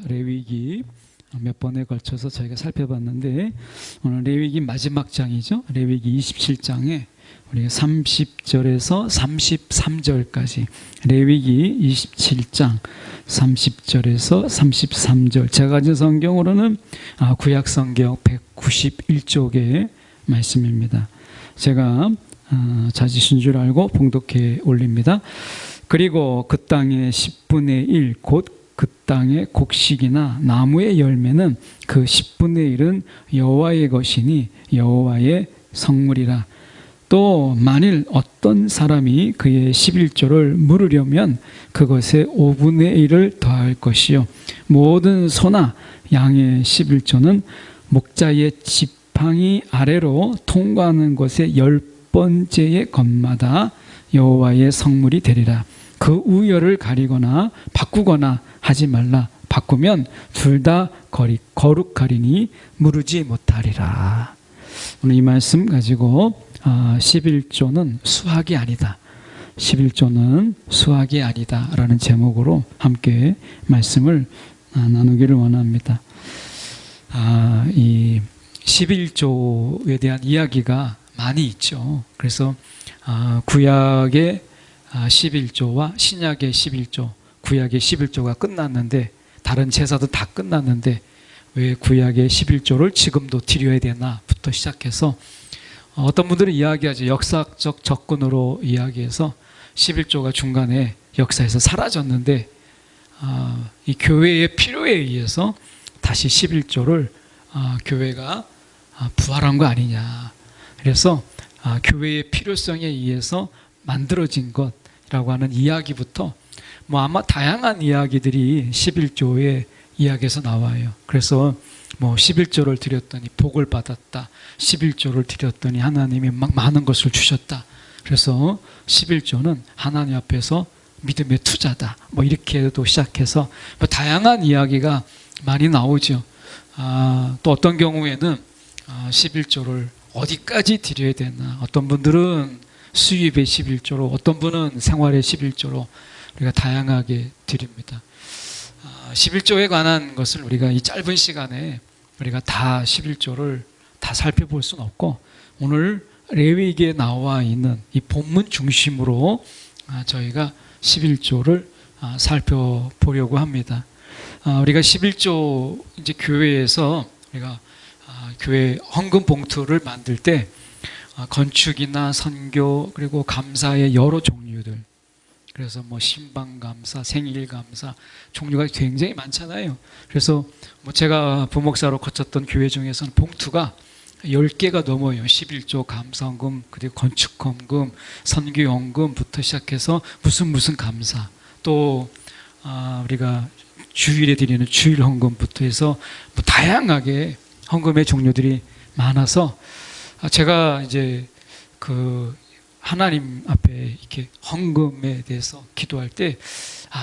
레위기 몇 번에 걸쳐서 저희가 살펴봤는데, 오늘 레위기 마지막 장이죠. 레위기 27장에 우리가 30절에서 33절까지, 레위기 27장 30절에서 33절, 제가 가진 성경으로는 구약 성경 191쪽의 말씀입니다. 제가 자지신 줄 알고 봉독해 올립니다. 그리고 그 땅의 10분의 1, 곧 그 땅의 곡식이나 나무의 열매는 그 10분의 1은 여호와의 것이니 여호와의 성물이라. 또 만일 어떤 사람이 그의 11조를 물으려면 그것에 5분의 1을 더할 것이요, 모든 소나 양의 11조는 목자의 지팡이 아래로 통과하는 곳의 10번째의 것마다 여호와의 성물이 되리라. 그 우열을 가리거나 바꾸거나 하지 말라. 바꾸면 둘 다 거룩하리니 무르지 못하리라. 오늘 이 말씀 가지고 11조는 수학이 아니다, 11조는 수학이 아니다 라는 제목으로 함께 말씀을 나누기를 원합니다. 이 11조에 대한 이야기가 많이 있죠. 그래서 구약의 11조와 신약의 11조, 구약의 11조가 끝났는데, 다른 제사도 다 끝났는데 왜 구약의 11조를 지금도 드려야 되나부터 시작해서, 어떤 분들은 이야기하죠. 역사적 접근으로 이야기해서 11조가 중간에 역사에서 사라졌는데, 이 교회의 필요에 의해서 다시 11조를 교회가 부활한 거 아니냐. 그래서 교회의 필요성에 의해서 만들어진 것이라고 하는 이야기부터 아마 다양한 이야기들이 11조의 이야기에서 나와요. 그래서 11조를 드렸더니 복을 받았다, 11조를 드렸더니 하나님이 막 많은 것을 주셨다, 그래서 11조는 하나님 앞에서 믿음의 투자다, 이렇게도 시작해서 다양한 이야기가 많이 나오죠. 또 어떤 경우에는 11조를 어디까지 드려야 되나, 어떤 분들은 수입의 11조로, 어떤 분은 생활의 11조로 우리가 다양하게 드립니다. 11조에 관한 것을 우리가 이 짧은 시간에 우리가 다 11조를 다 살펴볼 수는 없고, 오늘 레위기에 나와 있는 이 본문 중심으로 저희가 11조를 살펴보려고 합니다. 우리가 11조, 이제 교회에서 우리가 교회 헌금 봉투를 만들 때 건축이나 선교, 그리고 감사의 여러 종류들, 그래서 신방감사, 생일감사, 종류가 굉장히 많잖아요. 그래서 제가 부목사로 거쳤던 교회 중에서는 봉투가 10개가 넘어요. 11조 감사헌금, 그리고 건축헌금, 선교헌금부터 시작해서 무슨 감사, 또 우리가 주일에 드리는 주일헌금부터 해서 다양하게 헌금의 종류들이 많아서, 제가 이제 하나님 앞에 이렇게 헌금에 대해서 기도할 때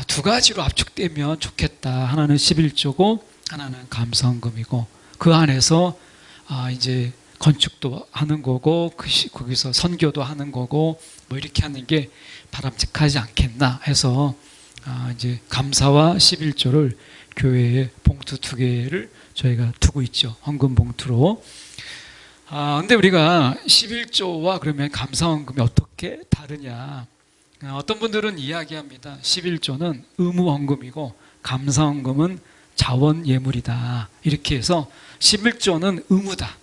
두 가지로 압축되면 좋겠다. 하나는 11조고 하나는 감사헌금이고, 그 안에서 이제 건축도 하는 거고, 거기서 선교도 하는 거고, 이렇게 하는 게 바람직하지 않겠나 해서 이제 감사와 11조를 교회에 봉투 2개를 저희가 두고 있죠. 헌금 봉투로. 근데 우리가 11조와 그러면 감사헌금이 어떻게 다르냐. 어떤 분들은 이야기합니다. 11조는 의무헌금이고 감사헌금은 자원예물이다. 이렇게 해서 11조는 의무다,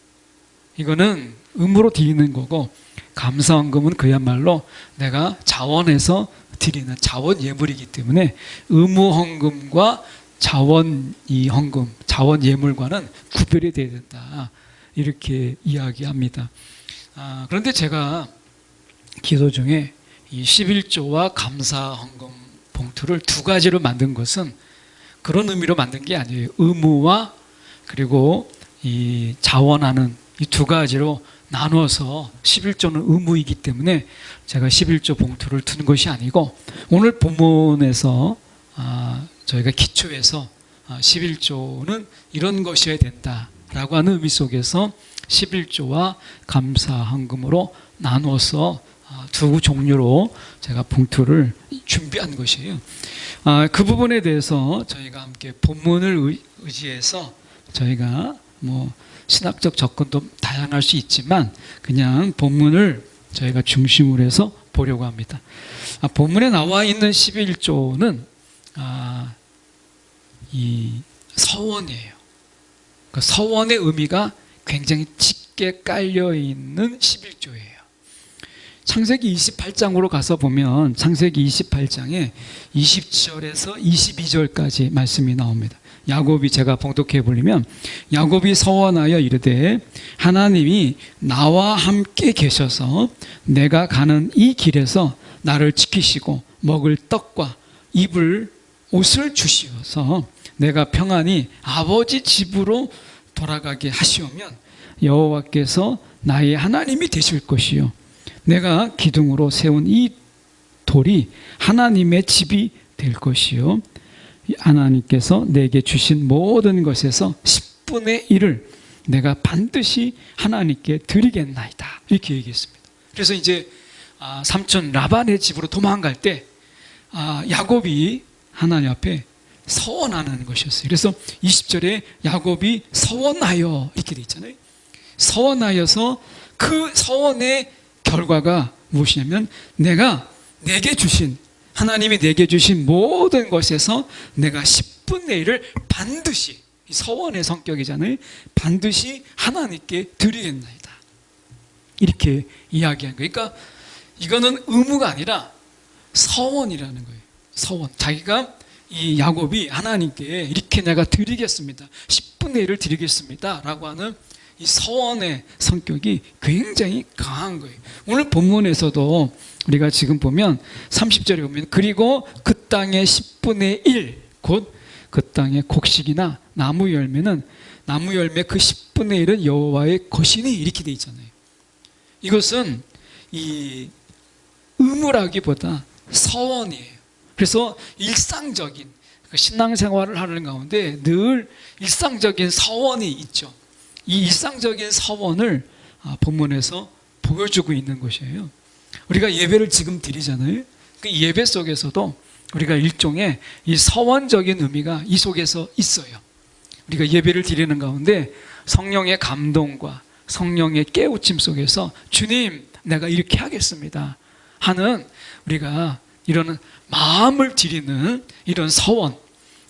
이거는 의무로 드리는 거고, 감사헌금은 그야말로 내가 자원해서 드리는 자원예물이기 때문에 의무헌금과 자원이헌금, 자원예물과는 구별이 돼야 된다, 이렇게 이야기합니다. 그런데 제가 기도 중에 이 11조와 감사헌금 봉투를 2가지로 만든 것은 그런 의미로 만든 게 아니에요. 의무와 그리고 이 자원하는 이 2가지로 나누어서 11조는 의무이기 때문에 제가 11조 봉투를 두는 것이 아니고, 오늘 본문에서 저희가 기초에서 11조는 이런 것이어야 된다라고 하는 의미 속에서 11조와 감사헌금으로 나누어서 두 종류로 제가 봉투를 준비한 것이에요. 그 부분에 대해서 저희가 함께 본문을 의지해서 저희가 뭐 신학적 접근도 다양할 수 있지만 그냥 본문을 저희가 중심으로 해서 보려고 합니다. 본문에 나와 있는 11조는 이 서원이에요. 그 서원의 의미가 굉장히 짙게 깔려 있는 11조예요. 창세기 28장으로 가서 보면 창세기 28장에 20절에서 22절까지 말씀이 나옵니다. 야곱이, 제가 봉독해 보려면, 야곱이 서원하여 이르되 하나님이 나와 함께 계셔서 내가 가는 이 길에서 나를 지키시고 먹을 떡과 입을 옷을 주시어서 내가 평안히 아버지 집으로 돌아가게 하시오면 여호와께서 나의 하나님이 되실 것이요 내가 기둥으로 세운 이 돌이 하나님의 집이 될 것이요 하나님께서 내게 주신 모든 것에서 10분의 1을 내가 반드시 하나님께 드리겠나이다, 이렇게 얘기했습니다. 그래서 이제 삼촌 라반의 집으로 도망갈 때 야곱이 하나님 앞에 서원하는 것이었어요. 그래서 20절에 야곱이 서원하여 이렇게 돼 있잖아요. 서원하여서 그 서원의 결과가 무엇이냐면 내가 내게 주신, 하나님이 내게 주신 모든 것에서 내가 10분의 1을 반드시, 서원의 성격이잖아요. 반드시 하나님께 드리겠나이다, 이렇게 이야기한 거예요. 그러니까 이거는 의무가 아니라 서원이라는 거예요. 서원. 자기가, 이 야곱이 하나님께 이렇게 내가 드리겠습니다, 10분의 1을 드리겠습니다 라고 하는 이 서원의 성격이 굉장히 강한 거예요. 오늘 본문에서도 우리가 지금 보면 30절에 보면 그리고 그 땅의 10분의 1 곧 그 땅의 곡식이나 나무 열매는 나무 열매 그 10분의 1은 여호와의 것이니, 이렇게 돼 있잖아요. 이것은 이 의무라기보다 서원이에요. 그래서 일상적인 신앙생활을 하는 가운데 늘 일상적인 서원이 있죠. 이 일상적인 서원을 본문에서 보여주고 있는 것이에요. 우리가 예배를 지금 드리잖아요. 그 예배 속에서도 우리가 일종의 이 서원적인 의미가 이 속에서 있어요. 우리가 예배를 드리는 가운데 성령의 감동과 성령의 깨우침 속에서 주님, 내가 이렇게 하겠습니다 하는, 우리가 이런 마음을 드리는 이런 서원,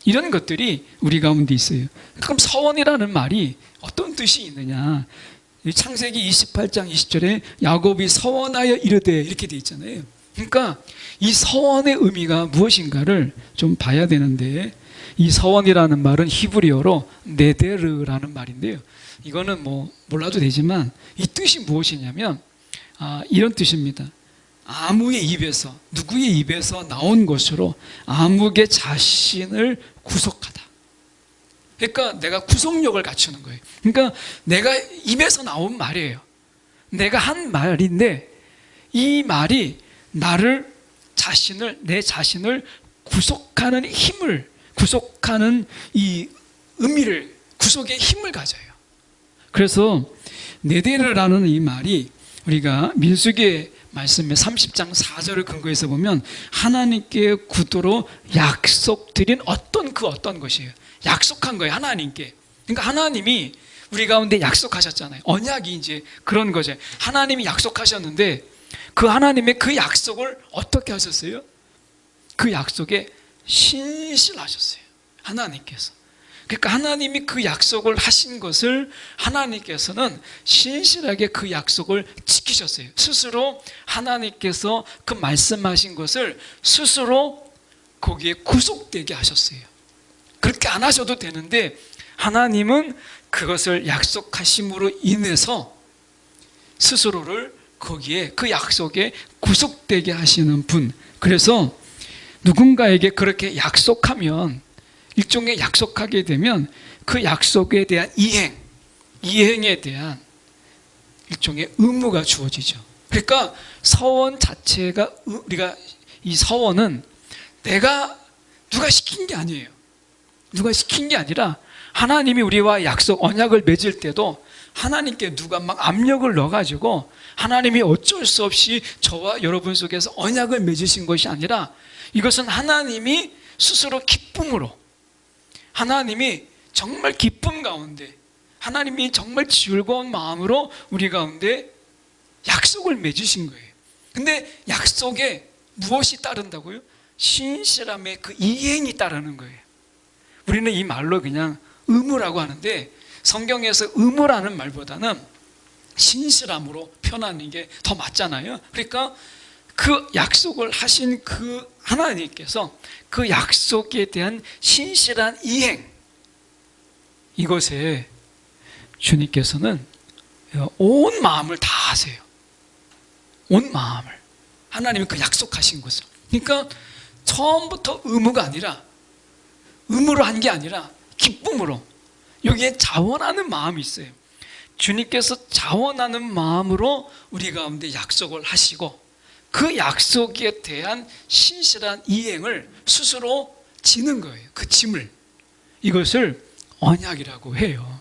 이런 것들이 우리 가운데 있어요. 그럼 서원이라는 말이 어떤 뜻이 있느냐? 창세기 28장 20절에 야곱이 서원하여 이르되 이렇게 돼 있잖아요. 그러니까 이 서원의 의미가 무엇인가를 좀 봐야 되는데, 이 서원이라는 말은 히브리어로 네데르라는 말인데요. 이거는 뭐 몰라도 되지만 이 뜻이 무엇이냐면 이런 뜻입니다. 아무의 입에서, 누구의 입에서 나온 것으로 아무의 자신을 구속하다. 그러니까 내가 구속력을 갖추는 거예요. 그러니까 내가 입에서 나온 말이에요. 내가 한 말인데 이 말이 나를, 자신을, 내 자신을 구속하는 힘을, 구속하는 이 의미를, 구속의 힘을 가져요. 그래서 네데르라는 이 말이 우리가 민수기의 말씀에 30장 4절을 근거해서 보면 하나님께 구도로 약속드린 어떤 것이에요. 약속한 거예요, 하나님께. 그러니까 하나님이 우리 가운데 약속하셨잖아요. 언약이 이제 그런 거죠. 하나님이 약속하셨는데 그 하나님의 그 약속을 어떻게 하셨어요? 그 약속에 신실하셨어요, 하나님께서. 그러니까 하나님이 그 약속을 하신 것을 하나님께서는 신실하게 그 약속을 지키셨어요. 스스로 하나님께서 그 말씀하신 것을 스스로 거기에 구속되게 하셨어요. 그렇게 안 하셔도 되는데 하나님은 그것을 약속하심으로 인해서 스스로를 거기에, 그 약속에 구속되게 하시는 분. 그래서 누군가에게 그렇게 약속하면, 일종의 약속하게 되면 그 약속에 대한 이행에 대한 일종의 의무가 주어지죠. 그러니까 서원 자체가, 우리가 이 서원은 누가 시킨 게 아니에요. 누가 시킨 게 아니라 하나님이 우리와 약속, 언약을 맺을 때도 하나님께 누가 막 압력을 넣어가지고 하나님이 어쩔 수 없이 저와 여러분 속에서 언약을 맺으신 것이 아니라 이것은 하나님이 스스로 기쁨으로, 하나님이 정말 기쁨 가운데, 하나님이 정말 즐거운 마음으로 우리 가운데 약속을 맺으신 거예요. 근데 약속에 무엇이 따른다고요? 신실함의 그 이행이 따르는 거예요. 우리는 이 말로 그냥 의무라고 하는데 성경에서 의무라는 말보다는 신실함으로 표현하는 게 더 맞잖아요. 그러니까 그 약속을 하신 그 하나님께서 그 약속에 대한 신실한 이행, 이것에 주님께서는 온 마음을 다 하세요. 온 마음을. 하나님이 그 약속하신 것을. 그러니까 처음부터 의무가 아니라, 의무로 한 게 아니라 기쁨으로, 여기에 자원하는 마음이 있어요. 주님께서 자원하는 마음으로 우리 가운데 약속을 하시고 그 약속에 대한 신실한 이행을 스스로 지는 거예요. 그 짐을. 이것을 언약이라고 해요.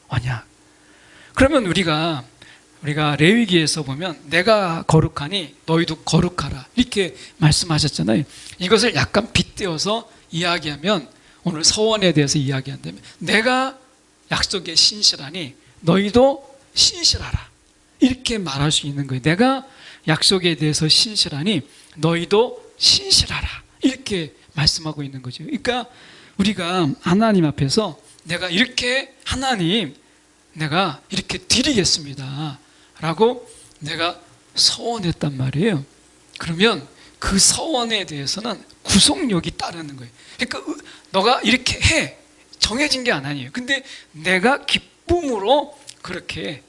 언약. 그러면 우리가 레위기에서 보면 내가 거룩하니 너희도 거룩하라 이렇게 말씀하셨잖아요. 이것을 약간 빗대어서 이야기하면, 오늘 서원에 대해서 이야기한다면 내가 약속에 신실하니 너희도 신실하라 이렇게 말할 수 있는 거예요. 내가 약속에 대해서 신실하니 너희도 신실하라 이렇게 말씀하고 있는 거죠. 그러니까 우리가 하나님 앞에서 내가 이렇게, 하나님 내가 이렇게 드리겠습니다 라고 내가 서원했단 말이에요. 그러면 그 서원에 대해서는 구속력이 따르는 거예요. 그러니까 너가 이렇게 해, 정해진 게 아니에요. 근데 내가 기쁨으로 그렇게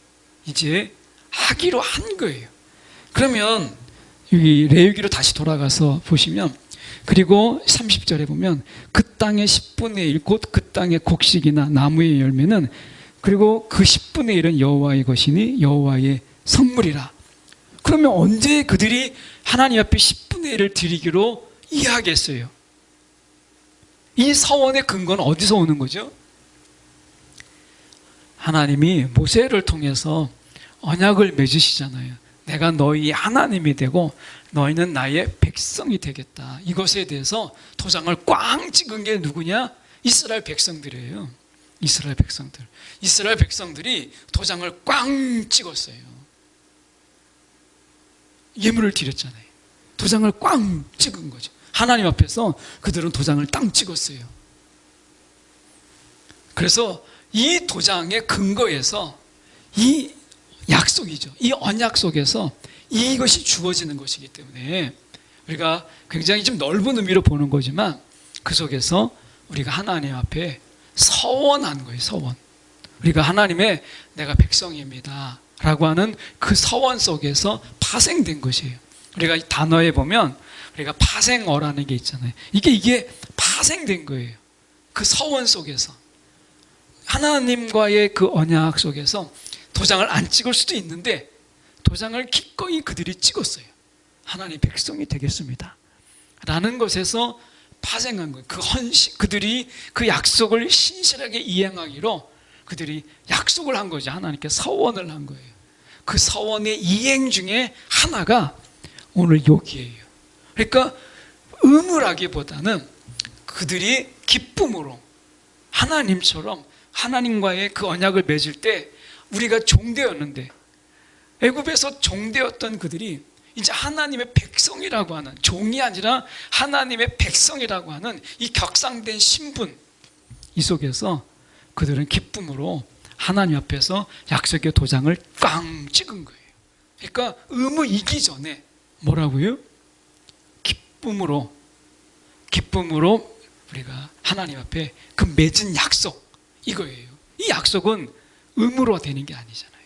이제 하기로 한 거예요. 그러면 여기 레위기로 다시 돌아가서 보시면, 그리고 30절에 보면 그 땅의 10분의 1 곧 그 땅의 곡식이나 나무의 열매는 그리고 그 10분의 1은 여호와의 것이니 여호와의 성물이라. 그러면 언제 그들이 하나님 앞에 10분의 1을 드리기로 이해하겠어요? 이 서원의 근거는 어디서 오는 거죠? 하나님이 모세를 통해서 언약을 맺으시잖아요. 내가 너희 하나님이 되고 너희는 나의 백성이 되겠다. 이것에 대해서 도장을 꽝 찍은 게 누구냐? 이스라엘 백성들이에요. 이스라엘 백성들. 이스라엘 백성들이 도장을 꽝 찍었어요. 예물을 드렸잖아요. 도장을 꽝 찍은 거죠. 하나님 앞에서 그들은 도장을 땅 찍었어요. 그래서 이 도장의 근거에서 이 약속이죠. 이 언약 속에서 이것이 주어지는 것이기 때문에 우리가 굉장히 좀 넓은 의미로 보는 거지만 그 속에서 우리가 하나님 앞에 서원한 거예요. 서원. 우리가 하나님의 내가 백성입니다 라고 하는 그 서원 속에서 파생된 것이에요. 우리가 이 단어에 보면 우리가 파생어라는 게 있잖아요. 이게 파생된 거예요. 그 서원 속에서 하나님과의 그 언약 속에서 도장을 안 찍을 수도 있는데 도장을 기꺼이 그들이 찍었어요. 하나님 백성이 되겠습니다 라는 것에서 파생한 거예요. 그 헌신, 그들이 그 약속을 신실하게 이행하기로 그들이 약속을 한 거죠. 하나님께 서원을 한 거예요. 그 서원의 이행 중에 하나가 오늘 여기에요. 그러니까 의무라기보다는 그들이 기쁨으로 하나님처럼 하나님과의 그 언약을 맺을 때 우리가 종되었는데, 애굽에서 종되었던 그들이 이제 하나님의 백성이라고 하는, 종이 아니라 하나님의 백성이라고 하는 이 격상된 신분, 이 속에서 그들은 기쁨으로 하나님 앞에서 약속의 도장을 꽝 찍은 거예요. 그러니까 의무이기 전에 뭐라고요? 기쁨으로 우리가 하나님 앞에 그 맺은 약속, 이거예요. 이 약속은 의무로 되는 게 아니잖아요.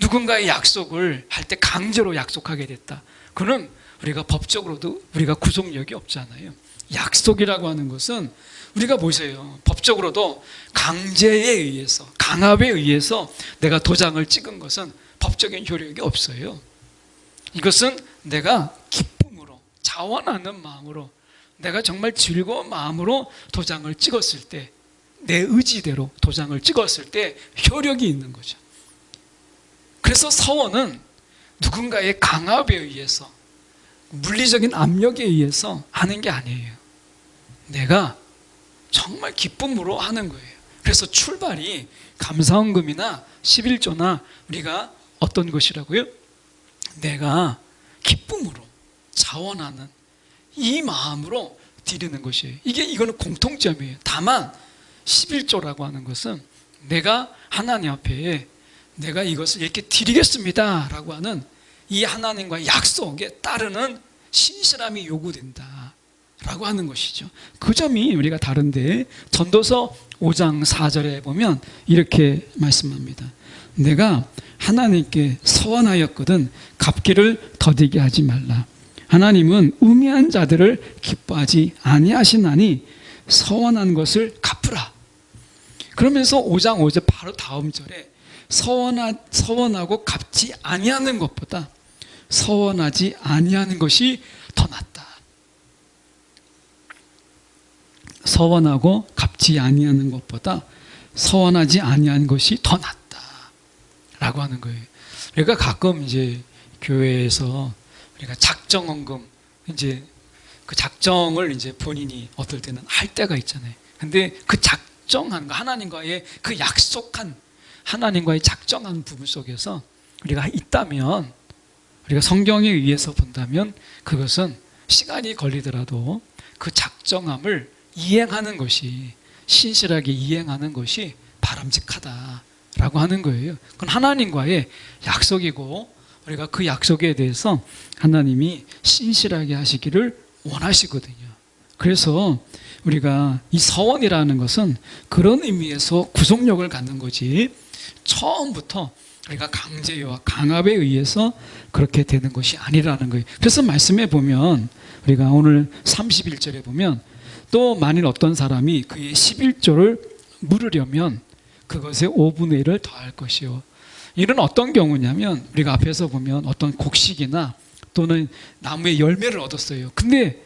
누군가의 약속을 할 때 강제로 약속하게 됐다. 그는 우리가 법적으로도 우리가 구속력이 없잖아요. 약속이라고 하는 것은 우리가 보세요. 법적으로도 강제에 의해서, 강압에 의해서 내가 도장을 찍은 것은 법적인 효력이 없어요. 이것은 내가 기쁨으로, 자원하는 마음으로 내가 정말 즐거운 마음으로 도장을 찍었을 때, 내 의지대로 도장을 찍었을 때 효력이 있는 거죠. 그래서 서원은 누군가의 강압에 의해서, 물리적인 압력에 의해서 하는 게 아니에요. 내가 정말 기쁨으로 하는 거예요. 그래서 출발이 감사헌금이나 11조나 우리가 어떤 것이라고요? 내가 기쁨으로 자원하는 이 마음으로 드리는 것이에요. 이거는 공통점이에요. 다만 11조라고 하는 것은 내가 하나님 앞에 내가 이것을 이렇게 드리겠습니다 라고 하는 이 하나님과의 약속에 따르는 신실함이 요구된다 라고 하는 것이죠. 그 점이 우리가 다른데, 전도서 5장 4절에 보면 이렇게 말씀합니다. 내가 하나님께 서원하였거든 갚기를 더디게 하지 말라. 하나님은 우매한 자들을 기뻐하지 아니하시나니 서원한 것을 갚으라. 그러면서 5장 5절 바로 다음 절에 서원하고 갚지 아니하는 것보다 서원하지 아니하는 것이 더 낫다. 서원하고 갚지 아니하는 것보다 서원하지 아니하는 것이 더 낫다 라고 하는 거예요. 우리가 가끔 이제 교회에서 우리가 작정헌금, 이제 그 작정을 이제 본인이 어떨 때는 할 때가 있잖아요. 근데 그 작정한 거, 하나님과의 그 약속한, 하나님과의 작정한 부분 속에서 우리가 있다면, 우리가 성경에 의해서 본다면 그것은 시간이 걸리더라도 그 작정함을 이행하는 것이, 신실하게 이행하는 것이 바람직하다라고 하는 거예요. 그건 하나님과의 약속이고, 우리가 그 약속에 대해서 하나님이 신실하게 하시기를 원하시거든요. 그래서 우리가 이 서원이라는 것은 그런 의미에서 구속력을 갖는 거지, 처음부터 우리가 강제와 강압에 의해서 그렇게 되는 것이 아니라는 거예요. 그래서 말씀에 보면, 우리가 오늘 31절에 보면, 또 만일 어떤 사람이 그의 11조를 물으려면 그것의 5분의 1을 더할 것이요. 이런 어떤 경우냐면, 우리가 앞에서 보면 어떤 곡식이나 또는 나무의 열매를 얻었어요. 근데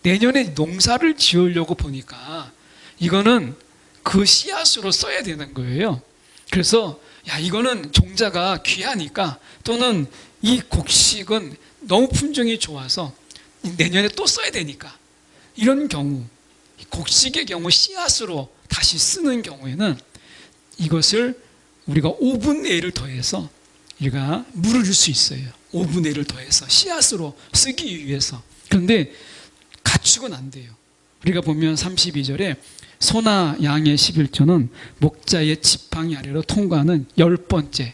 내년에 농사를 지으려고 보니까 이거는 그 씨앗으로 써야 되는 거예요. 그래서 이거는 종자가 귀하니까, 또는 이 곡식은 너무 품종이 좋아서 내년에 또 써야 되니까, 이런 경우, 곡식의 경우 씨앗으로 다시 쓰는 경우에는 이것을 우리가 5분의 1을 더해서 우리가 물을 줄 수 있어요. 5분의 1을 더해서 씨앗으로 쓰기 위해서. 그런데 가축은 안 돼요. 우리가 보면 32절에 소나 양의 11조는 목자의 지팡이 아래로 통과하는 10번째.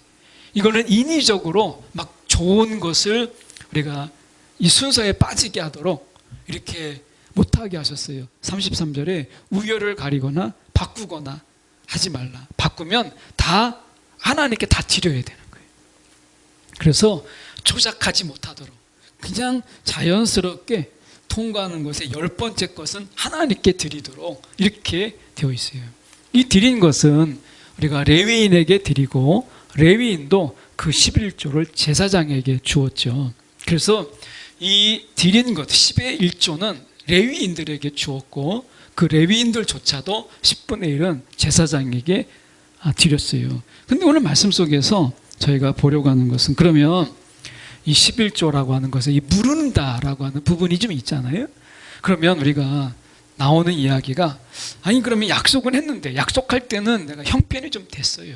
이거는 인위적으로 막 좋은 것을 우리가 이 순서에 빠지게 하도록 이렇게 못하게 하셨어요. 33절에 우열을 가리거나 바꾸거나 하지 말라. 바꾸면 다 하나님께 다 드려야 되는 거예요. 그래서 조작하지 못하도록 그냥 자연스럽게 통과하는 것의 10번째 것은 하나님께 드리도록 이렇게 되어 있어요. 이 드린 것은 우리가 레위인에게 드리고, 레위인도 그 11조를 제사장에게 주었죠. 그래서 이 드린 것 10의 1조는 레위인들에게 주었고, 그 레위인들조차도 10분의 1은 제사장에게 드렸어요. 근데 오늘 말씀 속에서 저희가 보려고 하는 것은, 그러면 이 11조라고 하는 것은 이 물은다라고 하는 부분이 좀 있잖아요. 그러면 우리가 나오는 이야기가, 아니 그러면 약속은 했는데, 약속할 때는 내가 형편이 좀 됐어요.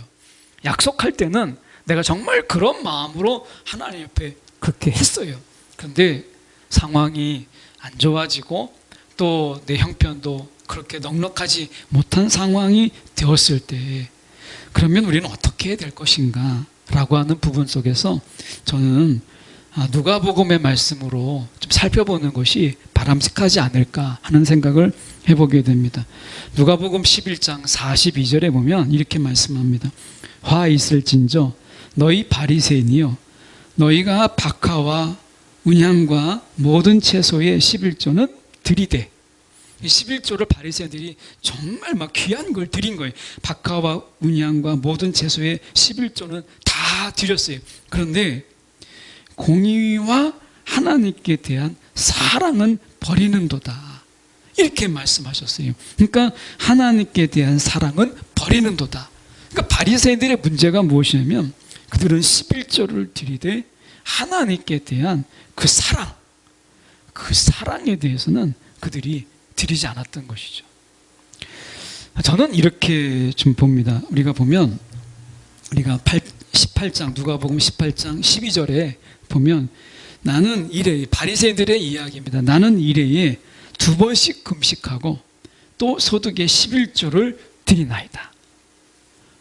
약속할 때는 내가 정말 그런 마음으로 하나님 옆에 그렇게 했어요. 그런데 상황이 안 좋아지고 또 내 형편도 그렇게 넉넉하지 못한 상황이 되었을 때, 그러면 우리는 어떻게 해야 될 것인가 라고 하는 부분 속에서 저는 누가복음의 말씀으로 좀 살펴보는 것이 바람직하지 않을까 하는 생각을 해보게 됩니다. 누가복음 11장 42절에 보면 이렇게 말씀합니다. 화 있을진저 너희 바리새인이여, 너희가 박하와 운향과 모든 채소의 11조는 드리되, 이 11조를 바리새인들이 정말 막 귀한 걸 드린 거예요. 박하와 운향과 모든 채소의 11조는 다 드렸어요. 그런데 공의와 하나님께 대한 사랑은 버리는도다 이렇게 말씀하셨어요. 그러니까 하나님께 대한 사랑은 버리는도다. 그러니까 바리새인들의 문제가 무엇이냐면 그들은 11조를 드리되 하나님께 대한 그 사랑에 대해서는 그들이 드리지 않았던 것이죠. 저는 이렇게 좀 봅니다. 우리가 보면 우리가 18장 누가복음 18장 12절에 보면 나는 이래, 바리새인들의 이야기입니다. 나는 이래에 2번씩 금식하고 또 소득의 11조를 드리나이다.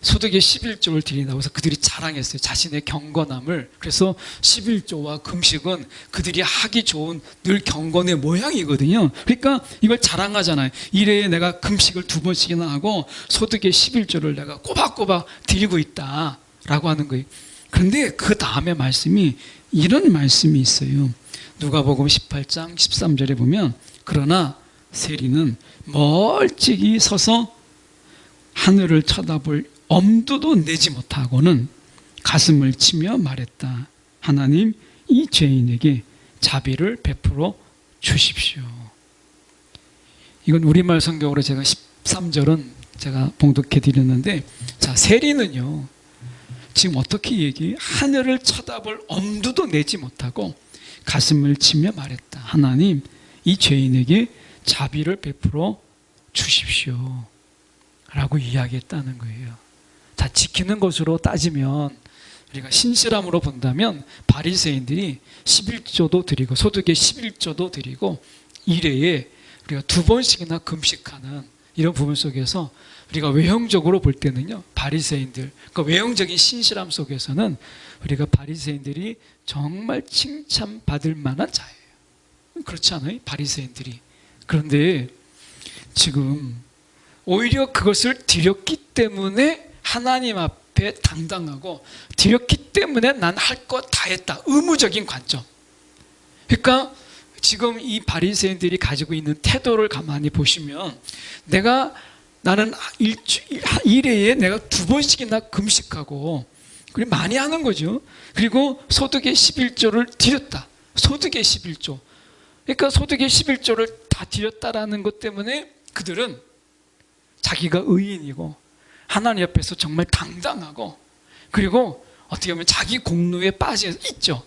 소득의 11조를 드린다고 해서 그들이 자랑했어요. 자신의 경건함을. 그래서 11조와 금식은 그들이 하기 좋은 늘 경건의 모양이거든요. 그러니까 이걸 자랑하잖아요. 이래에 내가 금식을 2번씩이나 하고 소득의 11조를 내가 꼬박꼬박 드리고 있다라고 하는 거예요. 그런데 그 다음에 말씀이 이런 말씀이 있어요. 누가복음 18장 13절에 보면 그러나 세리는 멀찍이 서서 하늘을 쳐다볼 엄두도 내지 못하고는 가슴을 치며 말했다. 하나님, 이 죄인에게 자비를 베풀어 주십시오. 이건 우리말 성경으로 제가 13절은 제가 봉독해 드렸는데, 자, 세리는요 지금 어떻게 얘기해요? 하늘을 쳐다볼 엄두도 내지 못하고 가슴을 치며 말했다. 하나님, 이 죄인에게 자비를 베풀어 주십시오 라고 이야기했다는 거예요. 자, 지키는 것으로 따지면 우리가 신실함으로 본다면 바리새인들이 11조도 드리고 소득의 11조도 드리고 이래에 우리가 2번씩이나 금식하는 이런 부분 속에서 우리가 외형적으로 볼 때는요, 바리새인들, 그 외형적인 신실함 속에서는 우리가 바리새인들이 정말 칭찬받을 만한 자예요. 그렇지 않아요? 바리새인들이. 그런데 지금 오히려 그것을 드렸기 때문에 하나님 앞에 당당하고 드렸기 때문에 난 할 것 다 했다. 의무적인 관점. 그러니까 지금 이 바리새인들이 가지고 있는 태도를 가만히 보시면 나는 일회에 내가 2번씩이나 금식하고 그리고 많이 하는 거죠. 그리고 소득의 11조를 드렸다. 소득의 11조. 그러니까 소득의 11조를 다 드렸다라는 것 때문에 그들은 자기가 의인이고 하나님 앞에서 정말 당당하고 그리고 어떻게 보면 자기 공로에 빠져 있죠.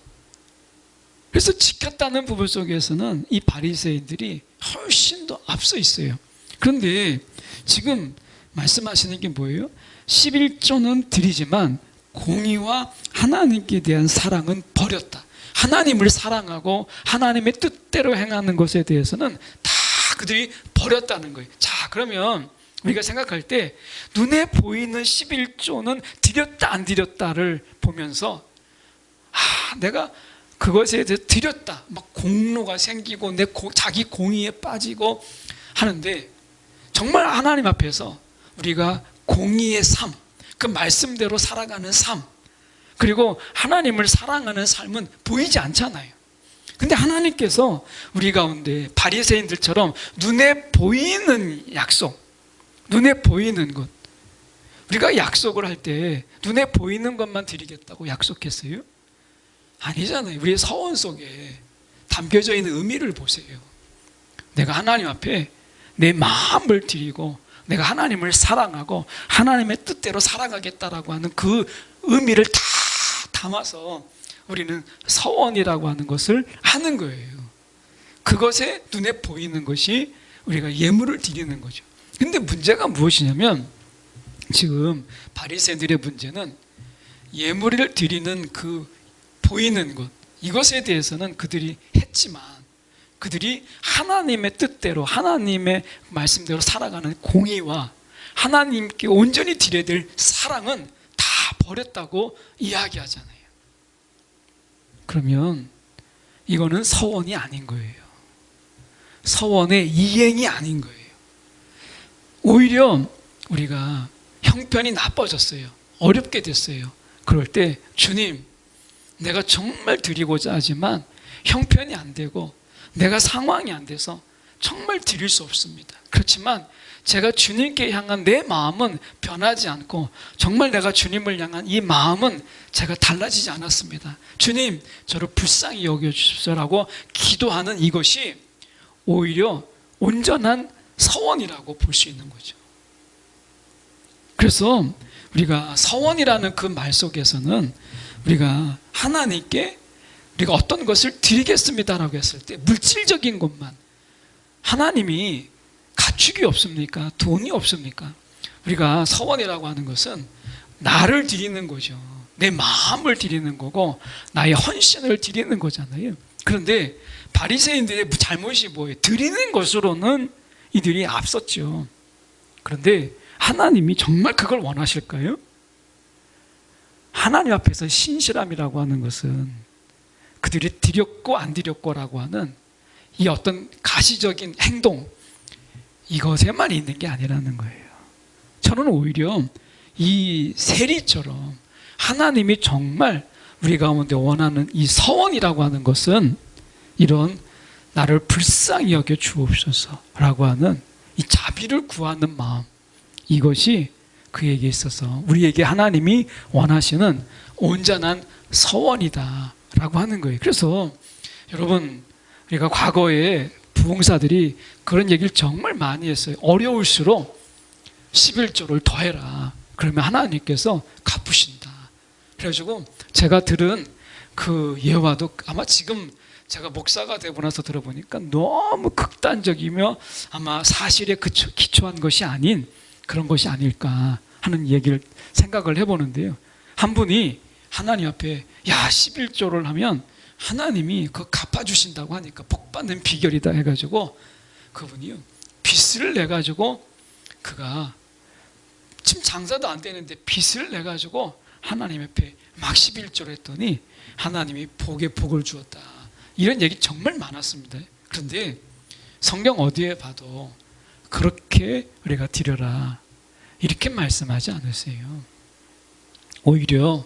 그래서 지켰다는 부분 속에서는 이 바리새인들이 훨씬 더 앞서 있어요. 그런데 지금 말씀하시는 게 뭐예요? 11조는 드리지만 공의와 하나님께 대한 사랑은 버렸다. 하나님을 사랑하고 하나님의 뜻대로 행하는 것에 대해서는 다 그들이 버렸다는 거예요. 자, 그러면 우리가 생각할 때 눈에 보이는 11조는 드렸다 안 드렸다를 보면서 내가 그것에 대해서 드렸다, 막 공로가 생기고 자기 공의에 빠지고 하는데 정말 하나님 앞에서 우리가 공의의 삶, 그 말씀대로 살아가는 삶, 그리고 하나님을 사랑하는 삶은 보이지 않잖아요. 근데 하나님께서 우리 가운데 바리새인들처럼 눈에 보이는 약속, 눈에 보이는 것, 우리가 약속을 할 때 눈에 보이는 것만 드리겠다고 약속했어요? 아니잖아요. 우리의 서원 속에 담겨져 있는 의미를 보세요. 내가 하나님 앞에 내 마음을 드리고 내가 하나님을 사랑하고 하나님의 뜻대로 살아가겠다라고 하는 그 의미를 다 담아서 우리는 서원이라고 하는 것을 하는 거예요. 그것에 눈에 보이는 것이 우리가 예물을 드리는 거죠. 근데 문제가 무엇이냐면 지금 바리새인들의 문제는 예물을 드리는 그 보이는 것, 이것에 대해서는 그들이 했지만 그들이 하나님의 뜻대로 하나님의 말씀대로 살아가는 공의와 하나님께 온전히 드려야 될 사랑은 다 버렸다고 이야기하잖아요. 그러면 이거는 서원이 아닌 거예요. 서원의 이행이 아닌 거예요. 오히려 우리가 형편이 나빠졌어요. 어렵게 됐어요. 그럴 때 주님, 내가 정말 드리고자 하지만 형편이 안 되고 내가 상황이 안 돼서 정말 드릴 수 없습니다. 그렇지만 제가 주님께 향한 내 마음은 변하지 않고 정말 내가 주님을 향한 이 마음은 제가 달라지지 않았습니다. 주님, 저를 불쌍히 여겨주십시오라고 기도하는 이것이 오히려 온전한 서원이라고 볼 수 있는 거죠. 그래서 우리가 서원이라는 그 말 속에서는 우리가 하나님께 우리가 어떤 것을 드리겠습니다라고 했을 때 물질적인 것만, 하나님이 가축이 없습니까? 돈이 없습니까? 우리가 서원이라고 하는 것은 나를 드리는 거죠. 내 마음을 드리는 거고 나의 헌신을 드리는 거잖아요. 그런데 바리새인들의 잘못이 뭐예요? 드리는 것으로는 이들이 앞섰죠. 그런데 하나님이 정말 그걸 원하실까요? 하나님 앞에서 신실함이라고 하는 것은 그들이 드렸고 안 드렸고라고 하는 이 어떤 가시적인 행동, 이것에만 있는 게 아니라는 거예요. 저는 오히려 이 세리처럼 하나님이 정말 우리 가운데 원하는 이 서원이라고 하는 것은 이런 나를 불쌍히 여겨 주옵소서라고 하는 이 자비를 구하는 마음, 이것이 그에게 있어서 우리에게 하나님이 원하시는 온전한 서원이다라고 하는 거예요. 그래서 여러분, 우리가 과거에 부흥사들이 그런 얘기를 정말 많이 했어요. 어려울수록 11조를 더해라. 그러면 하나님께서 갚으신다. 그래가지고 제가 들은 그 예화도 아마 지금 제가 목사가 되고 나서 들어보니까 너무 극단적이며 아마 사실에 기초한 것이 아닌 그런 것이 아닐까 하는 얘기를 생각을 해보는데요. 한 분이 하나님 앞에 11조를 하면 하나님이 그거 갚아주신다고 하니까 복받는 비결이다 해가지고 그분이요, 빚을 내가지고 그가 지금 장사도 안 되는데 빚을 내가지고 하나님 앞에 막 11조를 했더니 하나님이 복에 복을 주었다. 이런 얘기 정말 많았습니다. 그런데 성경 어디에 봐도 그렇게 우리가 드려라 이렇게 말씀하지 않으세요. 오히려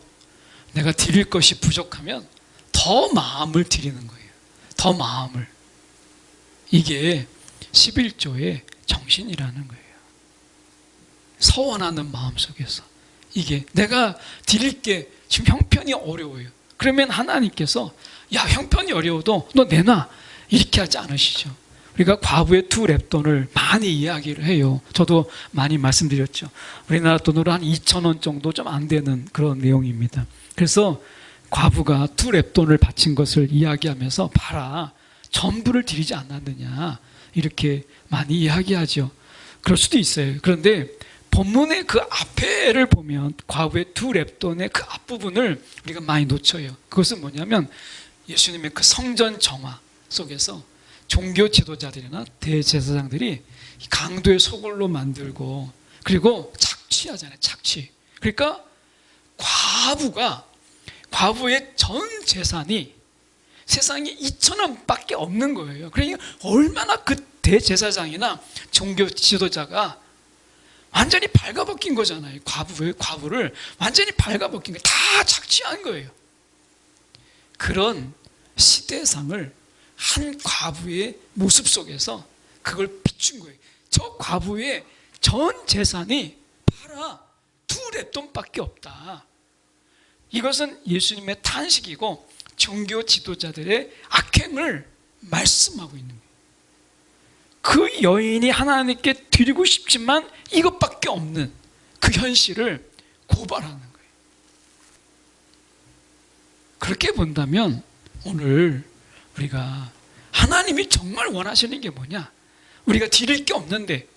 내가 드릴 것이 부족하면 더 마음을 드리는 거예요. 더 마음을. 이게 11조의 정신이라는 거예요. 서원하는 마음 속에서 이게 내가 드릴 게 지금 형편이 어려워요. 그러면 하나님께서 형편이 어려워도 너 내놔 이렇게 하지 않으시죠. 우리가 과부의 두 렙돈을 많이 이야기를 해요. 저도 많이 말씀드렸죠. 우리나라 돈으로 한 2,000원 정도 좀 안 되는 그런 내용입니다. 그래서 과부가 두 렙돈을 바친 것을 이야기하면서 봐라, 전부를 드리지 않았느냐 이렇게 많이 이야기하죠. 그럴 수도 있어요. 그런데 본문의 그 앞에를 보면 과부의 두 렙돈의 그 앞부분을 우리가 많이 놓쳐요. 그것은 뭐냐면 예수님의 그 성전 정화 속에서 종교 지도자들이나 대제사장들이 강도의 소굴로 만들고 그리고 착취하잖아요. 착취. 그러니까 과부의 전 재산이 세상에 2,000원밖에 없는 거예요. 그러니까 얼마나 그 대제사장이나 종교 지도자가 완전히 발가벗긴 거잖아요. 과부를 완전히 발가벗긴 거예요. 다 착취한 거예요. 그런 시대상을 한 과부의 모습 속에서 그걸 비춘 거예요. 저 과부의 전 재산이 봐라, 두 렙돈밖에 없다. 이것은 예수님의 탄식이고 종교 지도자들의 악행을 말씀하고 있는 거예요. 그 여인이 하나님께 드리고 싶지만 이것밖에 없는 그 현실을 고발하는 거예요. 그렇게 본다면 오늘 우리가 하나님이 정말 원하시는 게 뭐냐? 우리가 드릴 게 없는데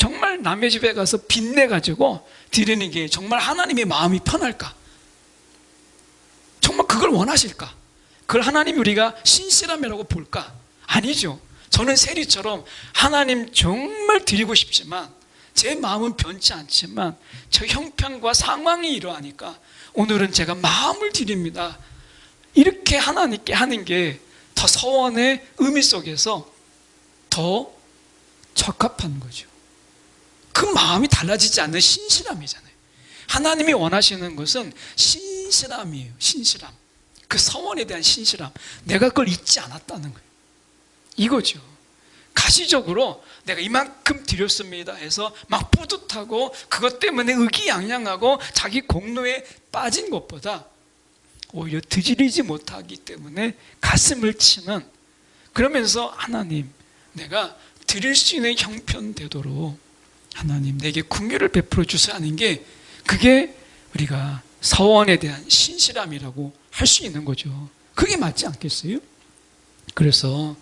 정말 남의 집에 가서 빚내가지고 드리는 게 정말 하나님의 마음이 편할까? 정말 그걸 원하실까? 그걸 하나님이 우리가 신실함이라고 볼까? 아니죠. 저는 세리처럼 하나님 정말 드리고 싶지만 제 마음은 변치 않지만 저 형편과 상황이 이러하니까 오늘은 제가 마음을 드립니다. 이렇게 하나님께 하는 게 더 서원의 의미 속에서 더 적합한 거죠. 그 마음이 달라지지 않는 신실함이잖아요. 하나님이 원하시는 것은 신실함이에요. 신실함. 그 서원에 대한 신실함. 내가 그걸 잊지 않았다는 거예요. 이거죠. 가시적으로 내가 이만큼 드렸습니다 해서 막 뿌듯하고 그것 때문에 의기양양하고 자기 공로에 빠진 것보다 오히려 드리지 못하기 때문에 가슴을 치는, 그러면서 하나님 내가 드릴 수 있는 형편되도록 하나님 내게 긍휼을 베풀어 주사 하는 게, 그게 우리가 서원에 대한 신실함이라고 할 수 있는 거죠. 그게 맞지 않겠어요? 그래서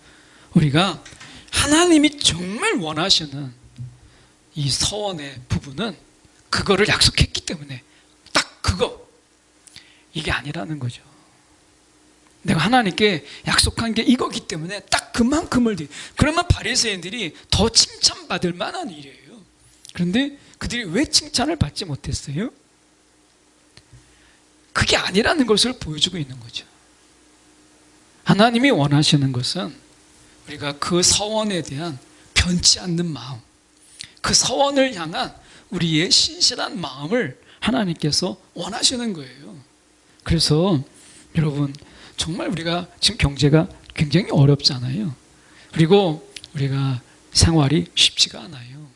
우리가 하나님이 정말 원하시는 이 서원의 부분은 그거를 약속했기 때문에 딱 그거, 이게 아니라는 거죠. 내가 하나님께 약속한 게 이거기 때문에 딱 그만큼을 그러면 바리새인들이 더 칭찬받을 만한 일이에요. 그런데 그들이 왜 칭찬을 받지 못했어요? 그게 아니라는 것을 보여주고 있는 거죠. 하나님이 원하시는 것은 우리가 그 서원에 대한 변치 않는 마음, 그 서원을 향한 우리의 신실한 마음을 하나님께서 원하시는 거예요. 그래서 여러분, 정말 우리가 지금 경제가 굉장히 어렵잖아요. 그리고 우리가 생활이 쉽지가 않아요.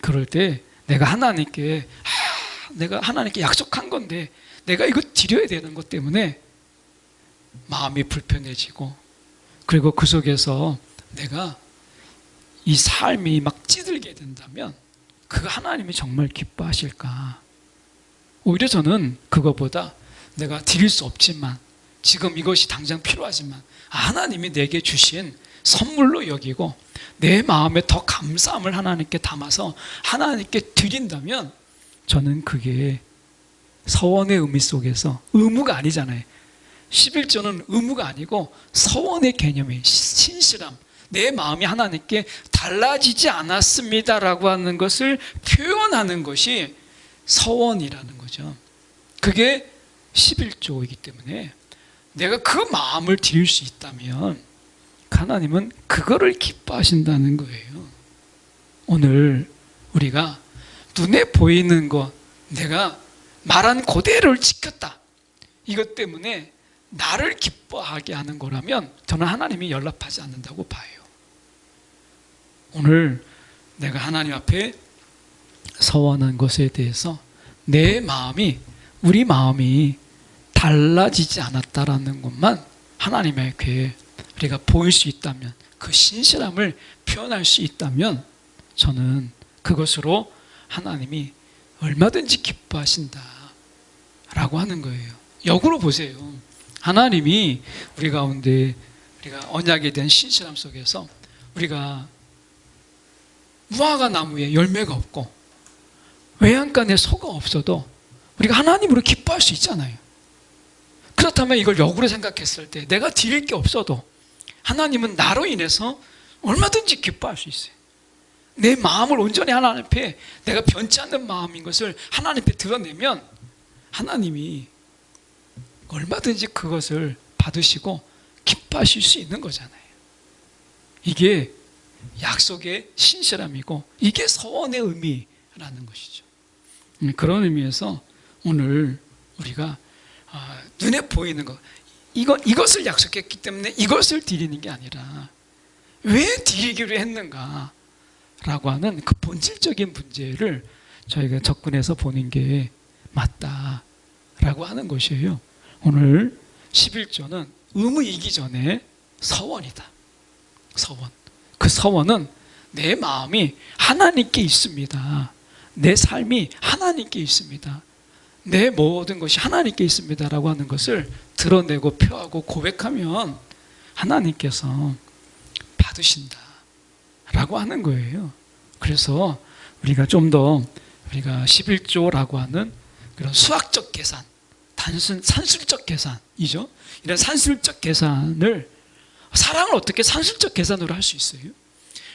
그럴 때 내가 하나님께 약속한 건데 내가 이거 드려야 되는 것 때문에 마음이 불편해지고, 그리고 그 속에서 내가 이 삶이 막 찌들게 된다면 그거 하나님이 정말 기뻐하실까? 오히려 저는 그거보다 내가 드릴 수 없지만 지금 이것이 당장 필요하지만 하나님이 내게 주신 선물로 여기고 내 마음에 더 감사함을 하나님께 담아서 하나님께 드린다면, 저는 그게 서원의 의미 속에서, 의무가 아니잖아요. 11조는 의무가 아니고 서원의 개념이 신실함, 내 마음이 하나님께 달라지지 않았습니다라고 하는 것을 표현하는 것이 서원이라는 거죠. 그게 11조이기 때문에 내가 그 마음을 드릴 수 있다면 하나님은 그거를 기뻐하신다는 거예요. 오늘 우리가 눈에 보이는 것, 내가 말한 그대로를 지켰다, 이것 때문에 나를 기뻐하게 하는 거라면 저는 하나님이 연락하지 않는다고 봐요. 오늘 내가 하나님 앞에 서원한 것에 대해서 내 마음이, 우리 마음이 달라지지 않았다라는 것만 하나님에게 우리가 보일 수 있다면, 그 신실함을 표현할 수 있다면 저는 그것으로 하나님이 얼마든지 기뻐하신다 라고 하는 거예요. 역으로 보세요. 하나님이 우리 가운데, 우리가 언약에 대한 신실함 속에서 우리가 무화과 나무에 열매가 없고 외양간에 소가 없어도 우리가 하나님으로 기뻐할 수 있잖아요. 그렇다면 이걸 역으로 생각했을 때 내가 드릴 게 없어도 하나님은 나로 인해서 얼마든지 기뻐할 수 있어요. 내 마음을 온전히 하나님 앞에, 내가 변치 않는 마음인 것을 하나님 앞에 드러내면 하나님이 얼마든지 그것을 받으시고 기뻐하실 수 있는 거잖아요. 이게 약속의 신실함이고 이게 서원의 의미라는 것이죠. 그런 의미에서 오늘 우리가 눈에 보이는 것, 이것을 약속했기 때문에 이것을 드리는 게 아니라 왜 드리기로 했는가 라고 하는 그 본질적인 문제를 저희가 접근해서 보는 게 맞다라고 하는 것이에요. 오늘 11조는 의무이기 전에 서원이다. 서원. 그 서원은 내 마음이 하나님께 있습니다. 내 삶이 하나님께 있습니다. 내 모든 것이 하나님께 있습니다라고 하는 것을 드러내고 표하고 고백하면 하나님께서 받으신다라고 하는 거예요. 그래서 우리가 좀 더 우리가 11조라고 하는 그런 수학적 계산, 단순 산술적 계산이죠. 이런 산술적 계산을, 사랑을 어떻게 산술적 계산으로 할 수 있어요?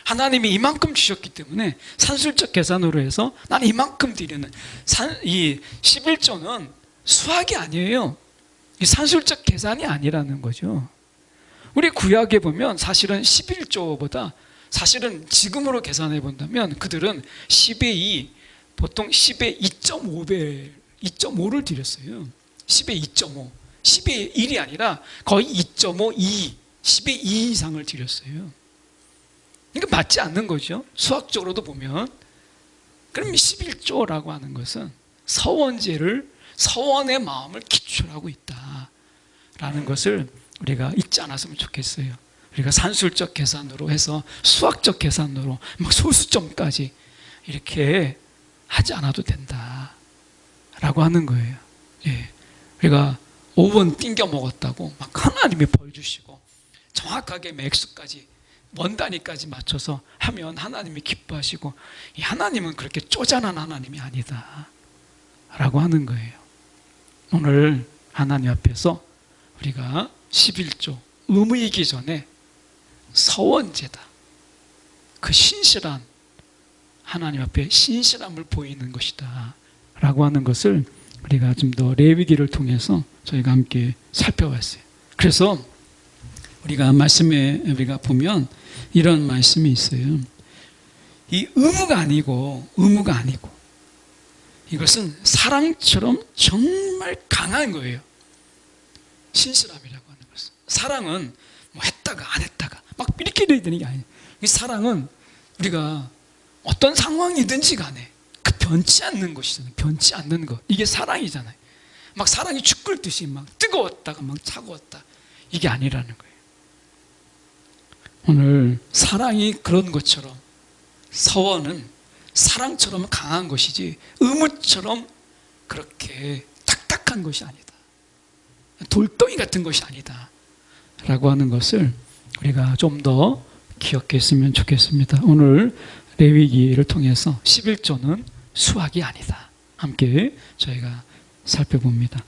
하나님이 이만큼 주셨기 때문에 산술적 계산으로 해서 나는 이만큼 드리는, 이 11조는 수학이 아니에요. 이 산술적 계산이 아니라는 거죠. 우리 구약에 보면 사실은 11조보다 사실은 지금으로 계산해 본다면 그들은 10의 2, 보통 10의 2.5배, 2.5를 드렸어요. 10의 2.5, 10의 1이 아니라 거의 2.5, 2, 10의 2 이상을 드렸어요. 이게 맞지 않는 거죠. 수학적으로도 보면. 그럼 11조라고 하는 것은 서원제를, 서원의 마음을 기초로 하고 있다라는 것을 우리가 잊지 않았으면 좋겠어요. 우리가 산술적 계산으로 해서 수학적 계산으로 막 소수점까지 이렇게 하지 않아도 된다라고 하는 거예요. 예. 우리가 5번 띵겨 먹었다고 막 하나님이 벌 주시고 정확하게 맥수까지 먼 단위까지 맞춰서 하면 하나님이 기뻐하시고, 이 하나님은 그렇게 쪼잔한 하나님이 아니다 라고 하는 거예요. 오늘 하나님 앞에서 우리가 11조 의무이기 전에 서원제다, 그 신실한 하나님 앞에 신실함을 보이는 것이다 라고 하는 것을 우리가 좀 더 레위기를 통해서 저희가 함께 살펴봤어요. 그래서 우리가 말씀에 우리가 보면 이런 말씀이 있어요. 이 의무가 아니고 이것은 사랑처럼 정말 강한 거예요. 신실함이라고 하는 것은. 사랑은 뭐 했다가 안 했다가 막 이렇게 되는 게 아니에요. 이 사랑은 우리가 어떤 상황이든지 간에 그 변치 않는 것이잖아요. 변치 않는 것, 이게 사랑이잖아요. 막 사랑이 죽 끓듯이 막 뜨거웠다가 막 차가웠다, 이게 아니라는 거예요. 오늘 사랑이 그런 것처럼 서원은 사랑처럼 강한 것이지 의무처럼 그렇게 딱딱한 것이 아니다, 돌덩이 같은 것이 아니다 라고 하는 것을 우리가 좀 더 기억했으면 좋겠습니다. 오늘 레위기를 통해서 11조는 수학이 아니다, 함께 저희가 살펴봅니다.